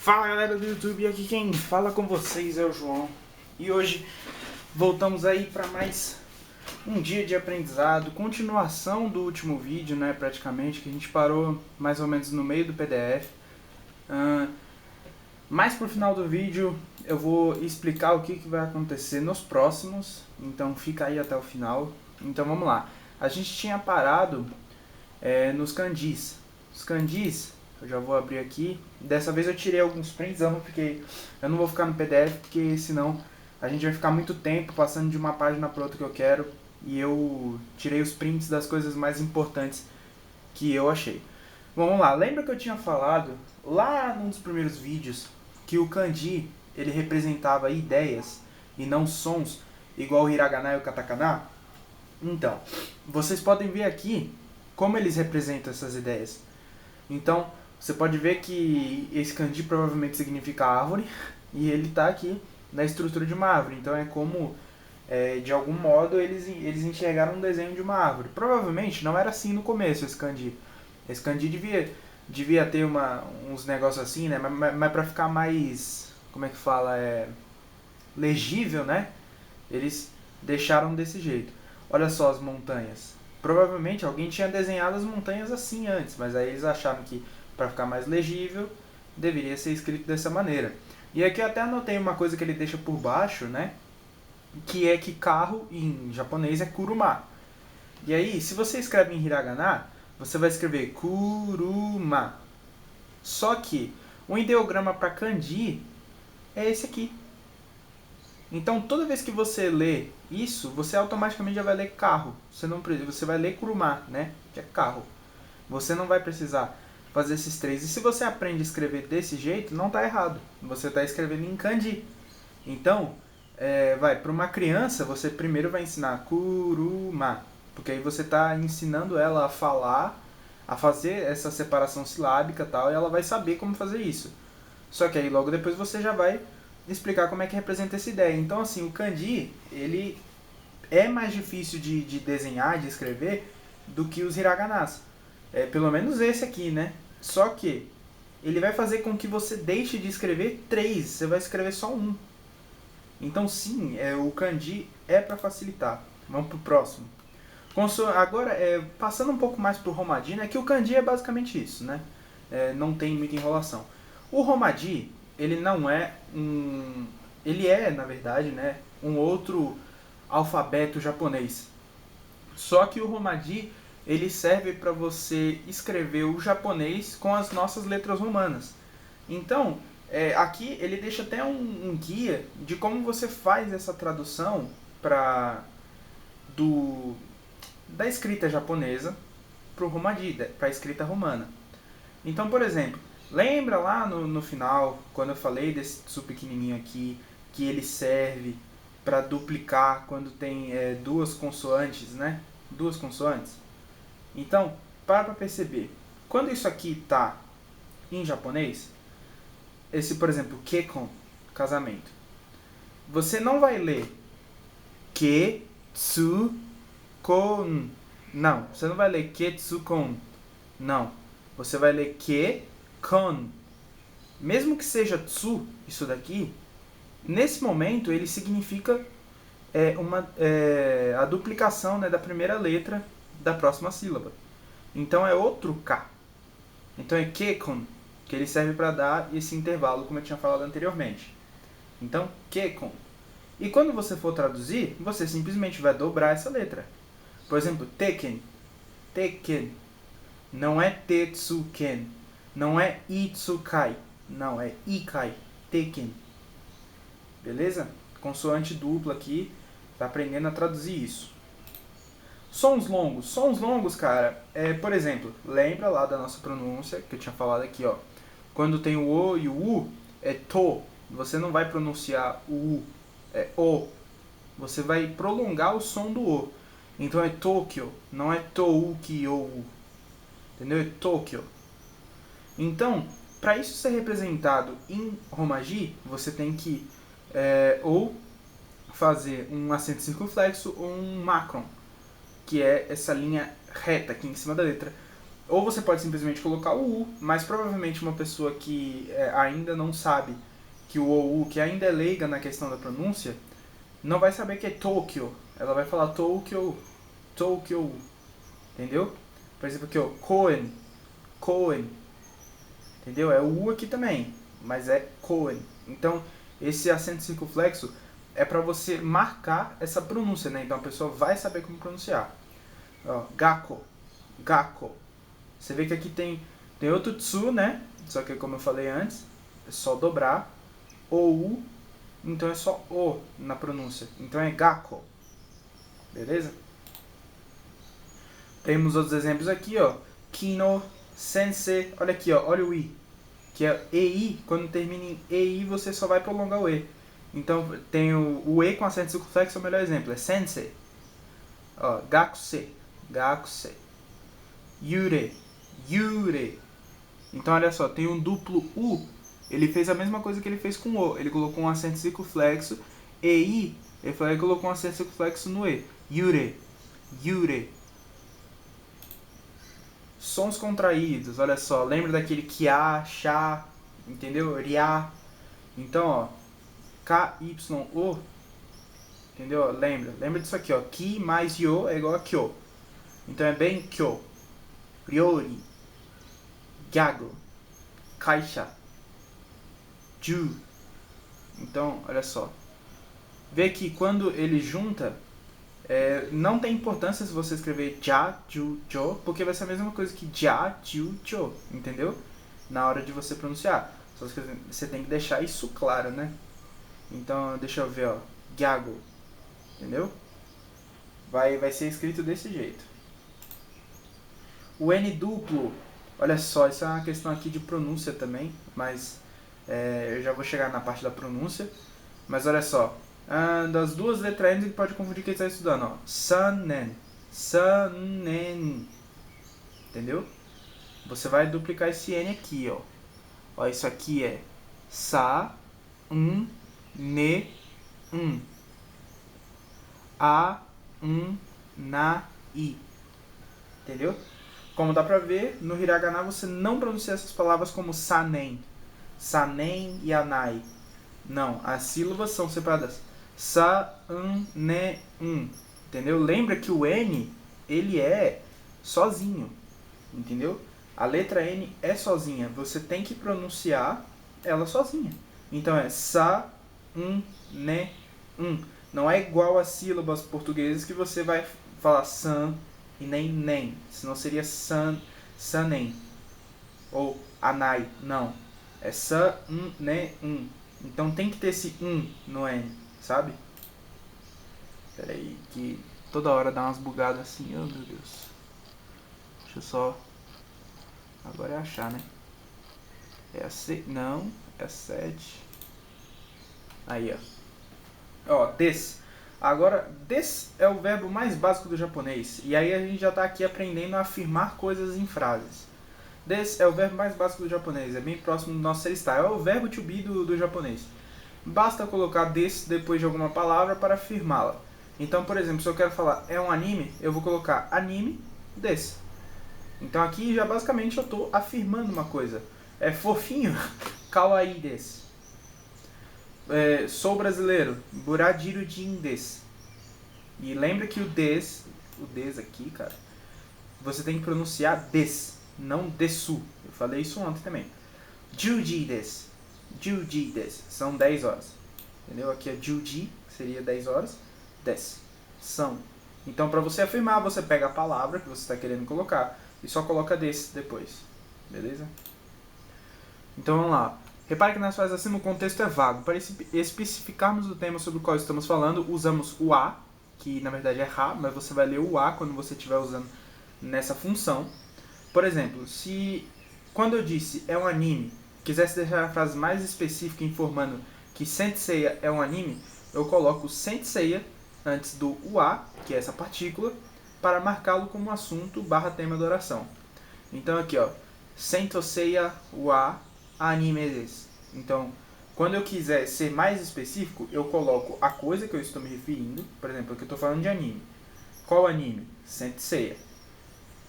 Fala galera do YouTube, aqui quem fala com vocês é o João. E hoje voltamos aí para mais um dia de aprendizado, continuação do último vídeo, né, praticamente, que a gente parou mais ou menos no meio do PDF. Mais pro final do vídeo eu vou explicar o que vai acontecer nos próximos, então fica aí até o final. Então vamos lá, a gente tinha parado nos kanjis. Os kanjis, eu já vou abrir aqui. Dessa vez eu tirei alguns prints, eu não vou ficar no PDF, porque senão a gente vai ficar muito tempo passando de uma página para outra que eu quero. E eu tirei os prints das coisas mais importantes que eu achei. Bom, vamos lá, lembra que eu tinha falado lá num dos primeiros vídeos que o kanji ele representava ideias e não sons, igual o hiragana e o katakana? Então, vocês podem ver aqui como eles representam essas ideias. Então, você pode ver que esse kanji provavelmente significa árvore, e ele está aqui na estrutura de uma árvore. Então é como, de algum modo, eles enxergaram um desenho de uma árvore. Provavelmente não era assim no começo esse kanji. Esse kanji devia ter uns negócios assim, né? Mas para ficar mais, como é que fala, legível, né? Eles deixaram desse jeito. Olha só as montanhas. Provavelmente alguém tinha desenhado as montanhas assim antes, mas aí eles acharam que para ficar mais legível deveria ser escrito dessa maneira. E aqui eu até anotei uma coisa que ele deixa por baixo, né? Que é que carro em japonês é kuruma. E aí, se você escreve em hiragana, você vai escrever kuruma. Só que o ideograma para kanji é esse aqui. Então, toda vez que você lê isso, você automaticamente já vai ler carro. Você vai ler kuruma, né? Que é carro. Você não vai precisar fazer esses três. E se você aprende a escrever desse jeito, não está errado. Você está escrevendo em kanji. Então, para uma criança, você primeiro vai ensinar kuruma. Porque aí você está ensinando ela a falar, a fazer essa separação silábica e tal, e ela vai saber como fazer isso. Só que aí logo depois você já vai explicar como é que representa essa ideia. Então, assim, o kanji, ele é mais difícil de desenhar, de escrever, do que os hiraganas. Pelo menos esse aqui, né? Só que ele vai fazer com que você deixe de escrever 3, você vai escrever só 1. Então, sim, o kanji é para facilitar. Vamos pro próximo. Agora, passando um pouco mais pro romaji, né? Que o kanji é basicamente isso, né? Não tem muita enrolação. O romaji, ele não é ele é, na verdade, né, um outro alfabeto japonês. Só que o romaji, ele serve para você escrever o japonês com as nossas letras romanas. Então, aqui ele deixa até um guia de como você faz essa tradução da escrita japonesa para o romaji, para a escrita romana. Então, por exemplo, lembra lá no final, quando eu falei desse tsu pequenininho aqui, que ele serve para duplicar quando tem duas consoantes, né? Duas consoantes. Então, para perceber. Quando isso aqui está em japonês, esse, por exemplo, kekon, casamento, você não vai ler ke, tsu, kon. Não, você não vai ler ke, tsu, kon. Não. Você vai ler ke, kon. Mesmo que seja tsu, isso daqui, nesse momento ele significa a duplicação, né, da primeira letra da próxima sílaba. Então é outro K. Então é kekon, que ele serve para dar esse intervalo, como eu tinha falado anteriormente. Então, kekon. E quando você for traduzir, você simplesmente vai dobrar essa letra. Por exemplo, teken. Teken. Não é tetsuken. Não é itsukai. Não, é ikai. Teken. Beleza? Consoante dupla aqui. Tá aprendendo a traduzir isso. Sons longos. Sons longos, cara, por exemplo, lembra lá da nossa pronúncia, que eu tinha falado aqui, ó. Quando tem o O e o U, é to. Você não vai pronunciar o U, é O. Você vai prolongar o som do O. Então é Tokyo, não é Toukyo. Entendeu? É Tokyo. Então, para isso ser representado em romaji, você tem que ou fazer um acento circunflexo ou um macron, que é essa linha reta aqui em cima da letra. Ou você pode simplesmente colocar o U, mas provavelmente uma pessoa que ainda não sabe que o OU, que ainda é leiga na questão da pronúncia, não vai saber que é Tokyo. Ela vai falar Tokyo, Tokyo, entendeu? Por exemplo aqui, ó, Koen, Koen, entendeu? É o U aqui também, mas é Koen. Então, esse acento circunflexo é para você marcar essa pronúncia, né? Então a pessoa vai saber como pronunciar. Ó, Gakko, Gakko. Você vê que aqui tem outro tsu, né? Só que como eu falei antes, é só dobrar. Ou, então é só o na pronúncia. Então é Gakko. Beleza? Temos outros exemplos aqui, ó. Kino, sensei. Olha aqui, ó. Olha o i. Que é ei. Quando termina em ei, você só vai prolongar o e. Então tem o e com acento circunflexo, é o melhor exemplo. É sensei. Ó, gakuse, gakuse. Yure, yure. Então olha só, tem um duplo u. Ele fez a mesma coisa que ele fez com o. Ele colocou um acento circunflexo. Ei, ele colocou um acento circunflexo no e. Yure, yure. Sons contraídos, olha só. Lembra daquele kia, chá, entendeu? Ria. Então, ó. K-Y-O. Entendeu? Lembra disso aqui, ó. Ki mais yo é igual a kyo. Então é bem kyo. Ryori. Gyago. Kaisha. Ju. Então, olha só. Vê que quando ele junta, não tem importância se você escrever ja, ju, jo, porque vai ser a mesma coisa que ja, ju, jo, entendeu? Na hora de você pronunciar. Só que você tem que deixar isso claro, né? Então, deixa eu ver, ó. Gyago. Entendeu? Vai ser escrito desse jeito. O N duplo, olha só, isso é uma questão aqui de pronúncia também, mas eu já vou chegar na parte da pronúncia. Mas olha só, das duas letras N, a gente pode confundir quem está estudando, ó. Sanen, sanen, entendeu? Você vai duplicar esse N aqui, ó. Ó, isso aqui é sa, ne, a, na, i, entendeu? Como dá pra ver, no hiragana você não pronuncia essas palavras como sanen, sanen e anai. Não, as sílabas são separadas. Sa, ne, entendeu? Lembra que o N, ele é sozinho, entendeu? A letra N é sozinha, você tem que pronunciar ela sozinha. Então é sa, ne, Não é igual às sílabas portuguesas que você vai falar san e nem. Senão seria sanem. Ou anai. Não. É sa, ne, Então tem que ter esse no N, sabe? Pera aí, que toda hora dá umas bugadas assim. Oh, meu Deus. Deixa eu só... Agora é achar, né? É a 6. Não, é a 7. Aí, ó. Ó, des. Agora, des é o verbo mais básico do japonês. E aí a gente já está aqui aprendendo a afirmar coisas em frases. Des é o verbo mais básico do japonês. É bem próximo do nosso ser estar. É o verbo to be do japonês. Basta colocar des depois de alguma palavra para afirmá-la. Então, por exemplo, se eu quero falar é um anime, eu vou colocar anime des. Então aqui já basicamente eu estou afirmando uma coisa. É fofinho, kawaii des. Sou brasileiro, buradiru jin des. E lembra que o des aqui, cara, você tem que pronunciar des, não desu. Eu falei isso ontem também. Juji des. Juji des. São 10 horas. Entendeu? Aqui é juji, que seria 10 horas. Des. São. Então, para você afirmar, você pega a palavra que você está querendo colocar e só coloca des depois. Beleza? Então, vamos lá. Repare que nas frases acima o contexto é vago. Para especificarmos o tema sobre o qual estamos falando, usamos o a, que na verdade é ha, mas você vai ler o a quando você estiver usando nessa função. Por exemplo, se quando eu disse é um anime, quisesse deixar a frase mais específica informando que Senseiya é um anime, eu coloco Senseiya antes do a, que é essa partícula, para marcá-lo como assunto / tema da oração. Então aqui, ó, Senseiya wa anime desu. Então, quando eu quiser ser mais específico, eu coloco a coisa que eu estou me referindo. Por exemplo, aqui eu estou falando de anime. Qual anime? Senseiya.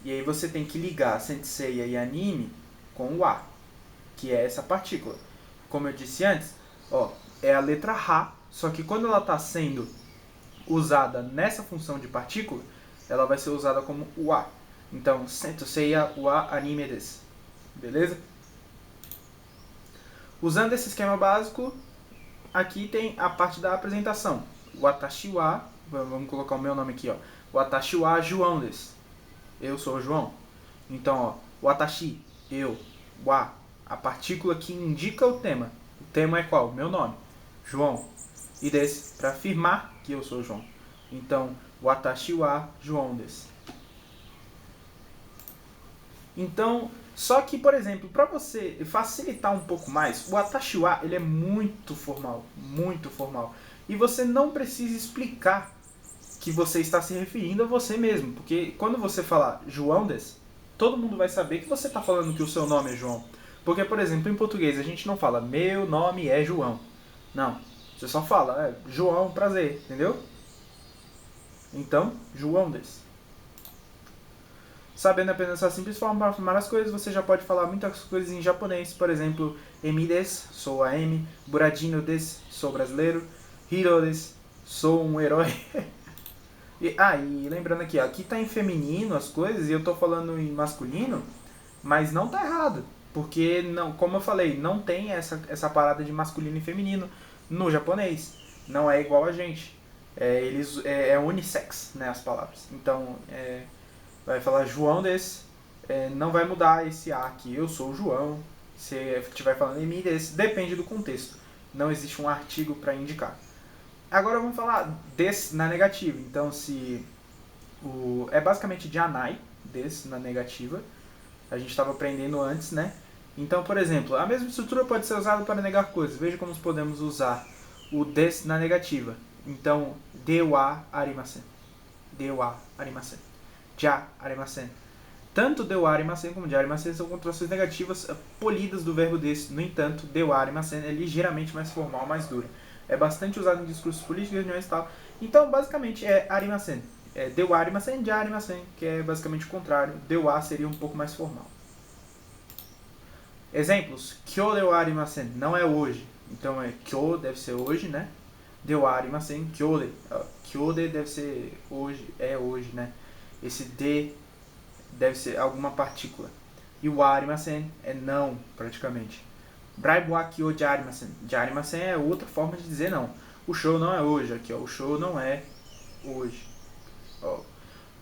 E aí você tem que ligar sensei e anime com o a, que é essa partícula. Como eu disse antes, ó, é a letra ha, só que quando ela está sendo usada nessa função de partícula, ela vai ser usada como o a. Então, sensei wa anime desu. Beleza? Usando esse esquema básico, aqui tem a parte da apresentação. Watashi wa, vamos colocar o meu nome aqui, ó. Watashi wa João desu. Eu sou o João. Então, ó, watashi, eu, wa, a partícula que indica o tema. O tema é qual? Meu nome, João. E desu, para afirmar que eu sou o João. Então, watashi wa João desu. Então, só que, por exemplo, para você facilitar um pouco mais, o watashi wa, ele é muito formal, muito formal. E você não precisa explicar que você está se referindo a você mesmo, porque quando você falar João desu, todo mundo vai saber que você está falando que o seu nome é João. Porque, por exemplo, em português a gente não fala meu nome é João. Não, você só fala João, prazer, entendeu? Então, João desu. Sabendo apenas essa simples forma para afirmar as coisas, você já pode falar muitas coisas em japonês. Por exemplo, Emi desu, sou a Emi. Buradino desu, sou brasileiro. Hiro desu, sou um herói. E lembrando aqui tá em feminino as coisas e eu tô falando em masculino, mas não tá errado. Porque, não, como eu falei, não tem essa parada de masculino e feminino no japonês. Não é igual a gente. É unissex, né, as palavras. Então, vai falar João desu, não vai mudar esse A aqui, eu sou o João. Se estiver falando em mim desu, depende do contexto. Não existe um artigo para indicar. Agora vamos falar desu na negativa. Então, se é basicamente janai, desu na negativa. A gente estava aprendendo antes, né? Então, por exemplo, a mesma estrutura pode ser usada para negar coisas. Veja como podemos usar o desu na negativa. Então, de wa arimasen. De wa arimasen. Ja arimasen. Tanto de wa arimasen como ja arimasen são contrações negativas polidas do verbo desu. No entanto, de wa arimasen é ligeiramente mais formal, mais dura. É bastante usado em discursos políticos, reuniões e tal. Então, basicamente, é arimasen. De wa arimasen, ja arimasen, que é basicamente o contrário. De wa seria um pouco mais formal. Exemplos. Kyo de wa arimasen, não é hoje. Então, kyo deve ser hoje, né? De wa arimasen, kyo de. Kyo de deve ser hoje, é hoje, né? Esse de deve ser alguma partícula. E o wa arimasen é não, praticamente. Braibu wa kyo ja arimasen. Ja arimasen é outra forma de dizer não. O show não é hoje. Aqui, ó. O show não é hoje. Ó.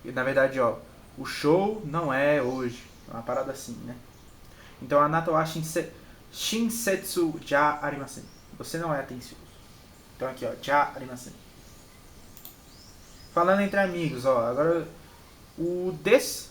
E, na verdade, ó. O show não é hoje. É uma parada assim, né? Então, anata wa shinsetsu ja arimasen. Você não é atencioso. Então, aqui, ó. Ja arimasen. Falando entre amigos, ó. Agora, o desu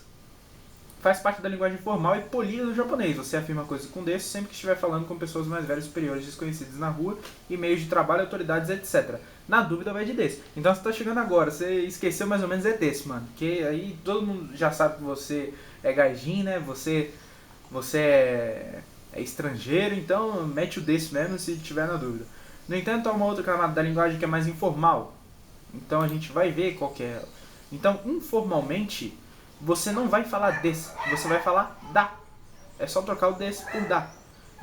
faz parte da linguagem formal e polida do japonês. Você afirma coisas com desu sempre que estiver falando com pessoas mais velhas, superiores, desconhecidas na rua, e meios de trabalho, autoridades, etc. Na dúvida, vai de desu. Então, você tá chegando agora, você esqueceu mais ou menos desu, mano. Porque aí todo mundo já sabe que você é gaijin, né? Você é estrangeiro, então mete o desu mesmo se tiver na dúvida. No entanto, há uma outra camada da linguagem que é mais informal. Então, a gente vai ver qual que é ela. Então, informalmente, você não vai falar desu, você vai falar da. É só trocar o desu por da.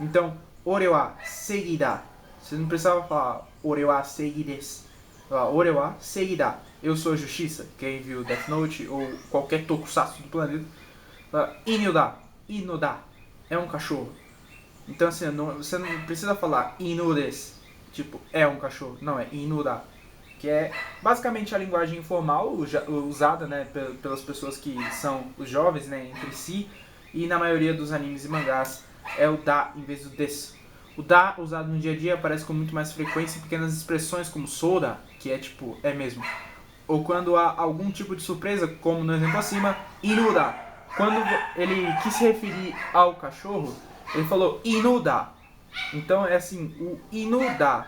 Então, ore wa seigi da. Você não precisava falar ore wa seigi desu. Ore wa seigi da. Eu sou a justiça. Quem viu Death Note ou qualquer tokusatsu do planeta. Inu da. Inu da. É um cachorro. Então, assim, você não precisa falar inu desu. Tipo, é um cachorro. Não, é inu da. Que é basicamente a linguagem informal usada, né, pelas pessoas que são os jovens, né, entre si, e na maioria dos animes e mangás é o da em vez do desu. O da usado no dia a dia aparece com muito mais frequência em pequenas expressões como soda, que é tipo, é mesmo. Ou quando há algum tipo de surpresa, como no exemplo acima, inuda. Quando ele quis se referir ao cachorro, ele falou inuda. Então é assim, o inuda.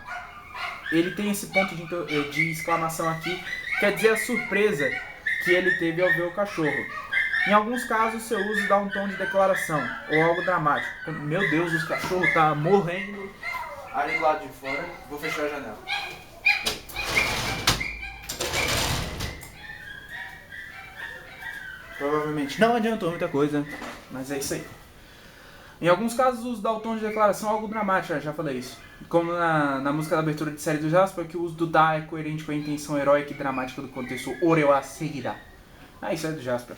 Ele tem esse ponto de exclamação aqui, quer dizer a surpresa que ele teve ao ver o cachorro. Em alguns casos, seu uso dá um tom de declaração ou algo dramático. Meu Deus, o cachorro tá morrendo ali do lado de fora. Vou fechar a janela. Provavelmente não adiantou muita coisa, mas é isso aí. Em alguns casos, o uso da tom de declaração é algo dramático, já falei isso. Como na música da abertura de série do Jasper, que o uso do da é coerente com a intenção heróica e dramática do contexto ore wa seguirá. Ah, isso é do Jasper.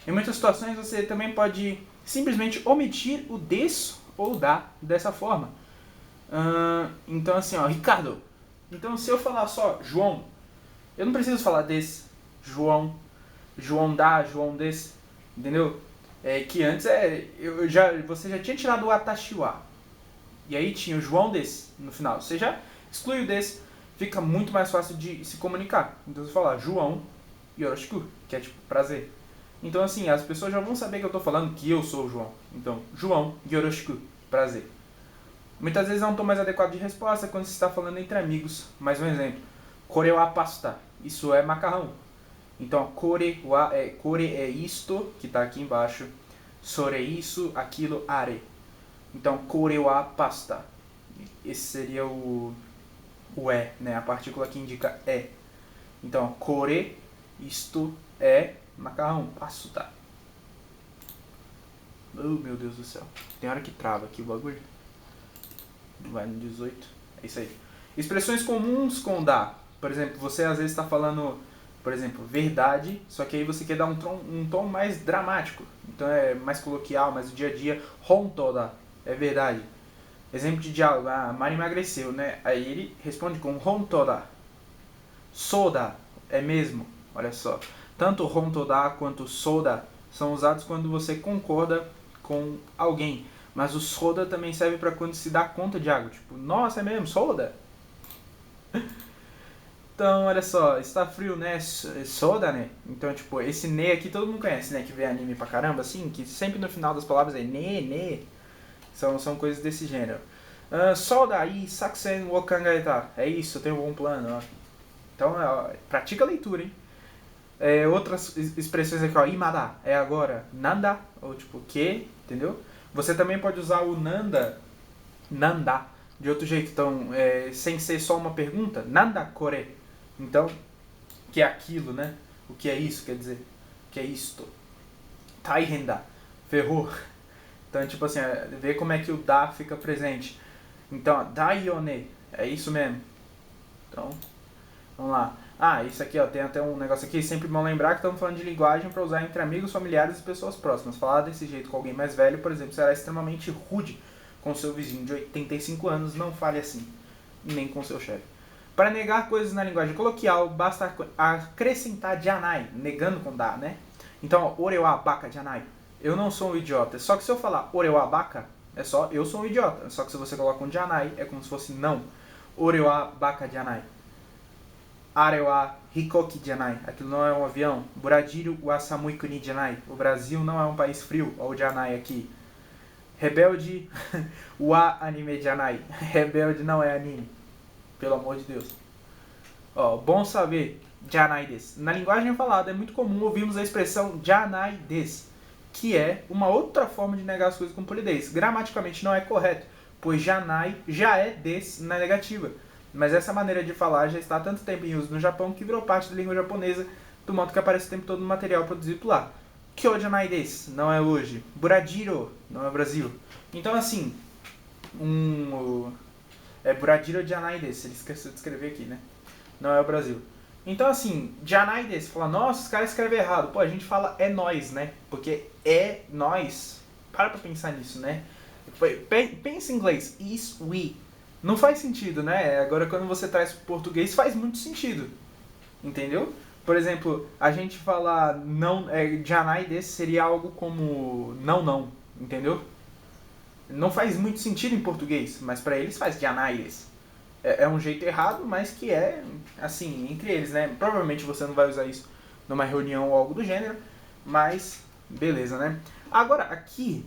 Em muitas situações, você também pode simplesmente omitir o des ou da dessa forma. Então, assim, ó, Ricardo. Então, se eu falar só João, eu não preciso falar des, João, João da, João des, entendeu? Que antes você já tinha tirado o atashiwa. E aí tinha o João des no final. Você já exclui o des, fica muito mais fácil de se comunicar. Então você fala João yoroshiku, que é tipo prazer. Então assim, as pessoas já vão saber que eu tô falando que eu sou o João. Então, João yoroshiku, prazer. Muitas vezes é um tom mais adequado de resposta quando se está falando entre amigos. Mais um exemplo. Kore wa pasta. Isso é macarrão. Então, kore é isto, que está aqui embaixo. Sore isso, aquilo, are. Então, kore wa pasta. Esse seria o é, né? A partícula que indica é. Então, kore, isto é macarrão, pasta. Oh, meu Deus do céu. Tem hora que trava aqui o bagulho. Vai no 18. É isso aí. Expressões comuns com da. Por exemplo, você às vezes está falando, por exemplo, verdade, só que aí você quer dar um tom mais dramático. Então é mais coloquial, mais do dia a dia. Hontoda é verdade. Exemplo de diálogo. A Mari emagreceu, né? Aí ele responde com hontoda. Soda é mesmo. Olha só. Tanto hontoda quanto soda são usados quando você concorda com alguém. Mas o soda também serve para quando se dá conta de algo. Tipo, nossa, é mesmo? Soda? Então, olha só, está frio, né? Soda, né? Então, tipo, esse ne aqui todo mundo conhece, né? Que vê anime pra caramba, assim, que sempre no final das palavras é ne. São coisas desse gênero. Soda aí, sakusen wo kangaeta. É isso, eu tenho um bom plano, ó. Então, pratica a leitura, hein? Outras expressões aqui, ó. Imada é agora. Nanda, ou tipo, que, entendeu? Você também pode usar o nanda de outro jeito, então, sem ser só uma pergunta, nanda kore. Então, que é aquilo, né? O que é isso, quer dizer, o que é isto. Taihenda, ferrou. Então, tipo assim, ver como é que o da fica presente. Então, daione, é isso mesmo. Então, vamos lá. Isso aqui, ó, tem até um negócio aqui, sempre bom lembrar que estamos falando de linguagem para usar entre amigos, familiares e pessoas próximas. Falar desse jeito com alguém mais velho, por exemplo, será extremamente rude com seu vizinho de 85 anos, não fale assim, nem com seu chefe. Para negar coisas na linguagem coloquial, basta acrescentar janai, negando com da, né? Então, ore wa baka janai, eu não sou um idiota. Só que se eu falar ore wa baka, é só eu sou um idiota. Só que se você coloca um janai, é como se fosse não. Ore wa baka janai. Are wa hikoki janai. Aquilo não é um avião. Burajiru wa samui kuni janai. O Brasil não é um país frio. Olha o janai aqui. Rebelde wa anime janai. Rebelde não é anime. Pelo amor de Deus. Bom saber. Janai desu. Na linguagem falada é muito comum ouvirmos a expressão janai desu, que é uma outra forma de negar as coisas com polidez. Gramaticalmente não é correto, pois janai já é desu na negativa. Mas essa maneira de falar já está há tanto tempo em uso no Japão que virou parte da língua japonesa, do modo que aparece o tempo todo no material produzido lá. Kyou janai desu, não é hoje. Burajiro, não é Brasil. Então assim, Burajiro janai desu, ele esqueceu de escrever aqui, né? Não é o Brasil. Então assim, janai desu, fala, nossa, os caras escrevem errado. Pô, a gente fala é nós, né? Porque é nós. Para pra pensar nisso, né? Pensa em inglês, is we. Não faz sentido, né? Agora quando você traz pro português faz muito sentido. Entendeu? Por exemplo, a gente falar não, janai desse seria algo como não, entendeu? Não faz muito sentido em português, mas para eles faz janai desse. É um jeito errado, mas que é assim, entre eles, né? Provavelmente você não vai usar isso numa reunião ou algo do gênero, mas beleza, né? Agora aqui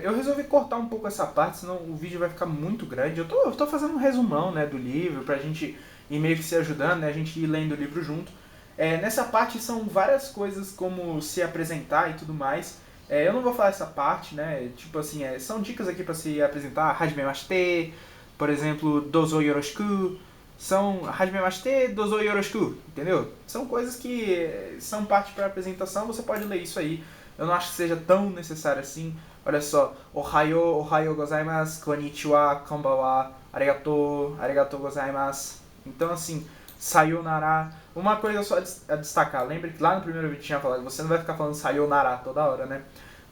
eu resolvi cortar um pouco essa parte, senão o vídeo vai ficar muito grande. Eu tô fazendo um resumão, né, do livro, pra gente ir meio que se ajudando, né, a gente ir lendo o livro junto. Nessa parte são várias coisas como se apresentar e tudo mais. Eu não vou falar essa parte, né, tipo assim, são dicas aqui pra se apresentar. Hajime mashite, por exemplo, dozo yoroshiku, são hajimemashite, dozo yoroshiku, entendeu? São coisas que são parte para apresentação, você pode ler isso aí. Eu não acho que seja tão necessário assim. Olha só, ohayo gozaimasu, konnichiwa, konbanwa, arigatou gozaimasu. Então assim, sayonara. Uma coisa só a destacar, lembre que lá no primeiro vídeo tinha falado, você não vai ficar falando sayonara toda hora, né?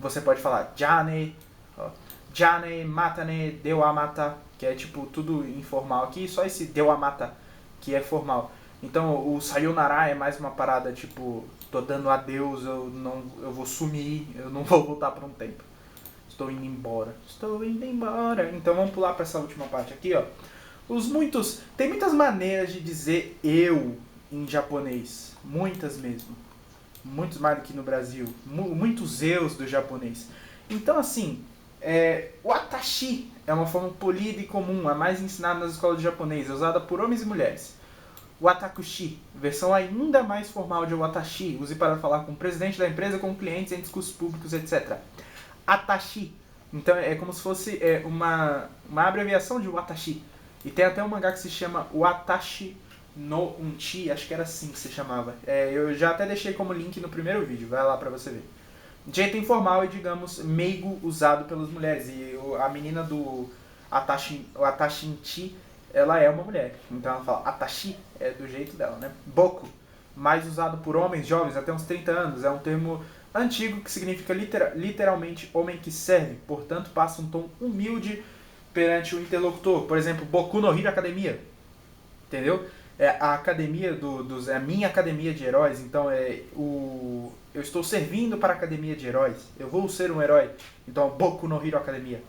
Você pode falar jane, jane, matane, dewamata, que é tipo tudo informal aqui, só esse dewamata que é formal. Então o sayonara é mais uma parada tipo, tô dando adeus, eu vou sumir, eu não vou voltar por um tempo. Estou indo embora. Estou indo embora. Então vamos pular para essa última parte aqui, ó. Tem muitas maneiras de dizer eu em japonês. Muitas mesmo. Muitos mais do que no Brasil. Muitos eus do japonês. Então assim, watashi é uma forma polida e comum, a mais ensinada nas escolas de japonês, é usada por homens e mulheres. Watakushi, versão ainda mais formal de watashi, use para falar com o presidente da empresa, com clientes, em discursos públicos, etc. Atashi, então é como se fosse uma abreviação de watashi. E tem até um mangá que se chama Watashi no Unchi, acho que era assim que se chamava. Eu já até deixei como link no primeiro vídeo, vai lá pra você ver. Jeito informal e, digamos, meigo usado pelas mulheres. E a menina do Atashinchi, ela é uma mulher. Então ela fala Atashi, é do jeito dela, né? Boku, mais usado por homens jovens até uns 30 anos. É um termo antigo que significa literalmente homem que serve. Portanto, passa um tom humilde perante o interlocutor. Por exemplo, Boku no Hero Academia. Entendeu? A academia a minha academia de heróis. Então eu estou servindo para a academia de heróis. Eu vou ser um herói. Então, Boku no Hero Academia.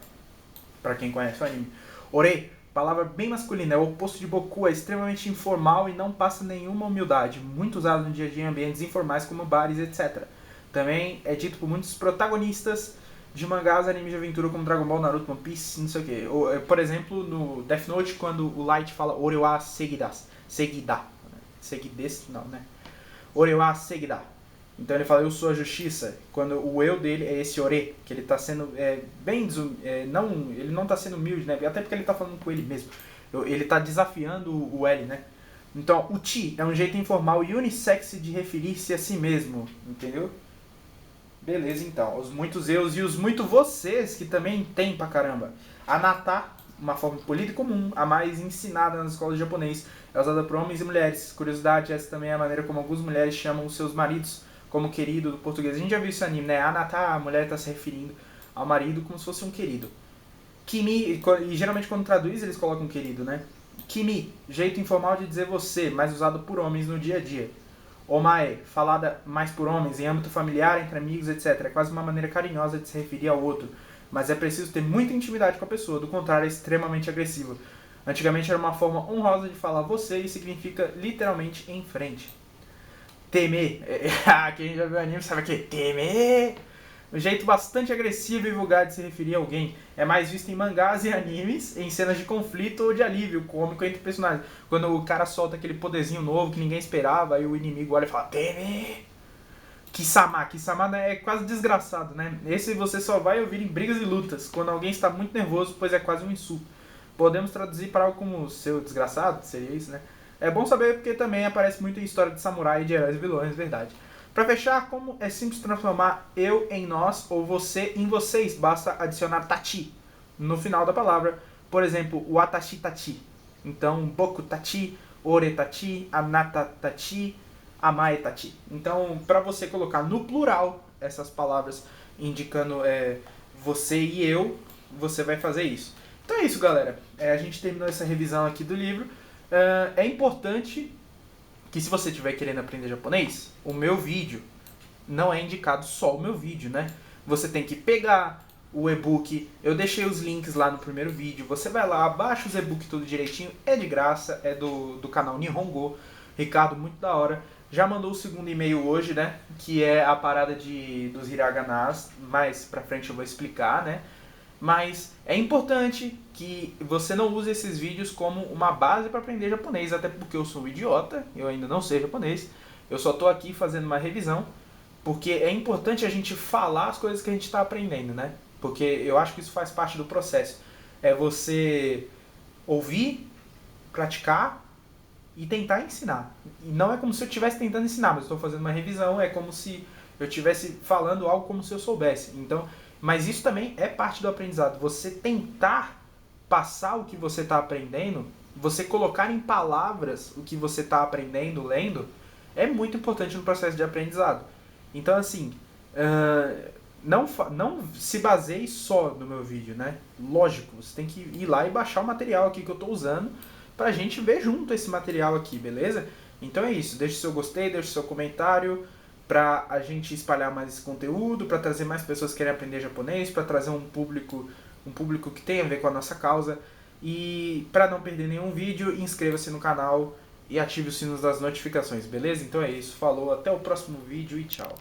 Para quem conhece o anime. Ore, palavra bem masculina, é o oposto de Boku, é extremamente informal e não passa nenhuma humildade. Muito usado no dia a dia em ambientes informais como bares, etc. Também é dito por muitos protagonistas de mangás, animes de aventura como Dragon Ball, Naruto, One Piece, não sei o que. Por exemplo, no Death Note, quando o Light fala Ore wa Segida. Seguides, não, né? Ore wa Segida. Então ele fala, eu sou a justiça, quando o eu dele é esse ore, que ele está sendo bem ele não está sendo humilde, né? Até porque ele está falando com ele mesmo. Ele está desafiando o L, né? Então, o ti é um jeito informal e unissex de referir-se a si mesmo, entendeu? Beleza, então. Os muitos eus e os muito vocês, que também tem pra caramba. Anata, uma forma polida e comum, a mais ensinada nas escolas de japonês, é usada por homens e mulheres. Curiosidade, essa também é a maneira como algumas mulheres chamam os seus maridos como querido do português. A gente já viu esse anime, né? Anata, a mulher está se referindo ao marido como se fosse um querido. Kimi, e geralmente quando traduz eles colocam querido, né? Kimi, jeito informal de dizer você, mais usado por homens no dia a dia. Omae, falada mais por homens, em âmbito familiar, entre amigos, etc. É quase uma maneira carinhosa de se referir ao outro, mas é preciso ter muita intimidade com a pessoa, do contrário é extremamente agressivo. Antigamente era uma forma honrosa de falar você e significa literalmente em frente. Teme, quem já viu o anime sabe que teme, um jeito bastante agressivo e vulgar de se referir a alguém. É mais visto em mangás e animes, em cenas de conflito ou de alívio cômico entre personagens. Quando o cara solta aquele poderzinho novo que ninguém esperava, aí o inimigo olha e fala, Teme! Kisama é quase desgraçado, né? Esse você só vai ouvir em brigas e lutas, quando alguém está muito nervoso, pois é quase um insulto. Podemos traduzir para algo como seu desgraçado, seria isso, né? É bom saber porque também aparece muito em história de samurai e de heróis e vilões, verdade. Para fechar, como é simples transformar eu em nós ou você em vocês, basta adicionar tati no final da palavra. Por exemplo, watashi tati. Então, boku tati, ore tati, anata tati, amae tati. Então, para você colocar no plural essas palavras indicando você e eu, você vai fazer isso. Então é isso, galera. A gente terminou essa revisão aqui do livro. É importante que se você estiver querendo aprender japonês, o meu vídeo não é indicado só o meu vídeo, né? Você tem que pegar o e-book, eu deixei os links lá no primeiro vídeo, você vai lá, baixa os e-book tudo direitinho, é de graça, é do canal Nihongo, Ricardo, muito da hora. Já mandou o segundo e-mail hoje, né? Que é a parada dos hiraganas, mais pra frente eu vou explicar, né? Mas é importante que você não use esses vídeos como uma base para aprender japonês, até porque eu sou um idiota, eu ainda não sei japonês, eu só estou aqui fazendo uma revisão, porque é importante a gente falar as coisas que a gente está aprendendo, né? Porque eu acho que isso faz parte do processo. É você ouvir, praticar e tentar ensinar. E não é como se eu estivesse tentando ensinar, mas eu estou fazendo uma revisão, é como se eu estivesse falando algo como se eu soubesse. Então, mas isso também é parte do aprendizado. Você tentar passar o que você está aprendendo, você colocar em palavras o que você está aprendendo, lendo, é muito importante no processo de aprendizado. Então, assim, não se baseie só no meu vídeo, né? Lógico, você tem que ir lá e baixar o material aqui que eu estou usando pra gente ver junto esse material aqui, beleza? Então é isso, deixe seu gostei, deixe seu comentário pra a gente espalhar mais esse conteúdo, pra trazer mais pessoas que querem aprender japonês, pra trazer um público que tem a ver com a nossa causa. E para não perder nenhum vídeo, inscreva-se no canal e ative o sino das notificações, beleza? Então é isso, falou, até o próximo vídeo e tchau.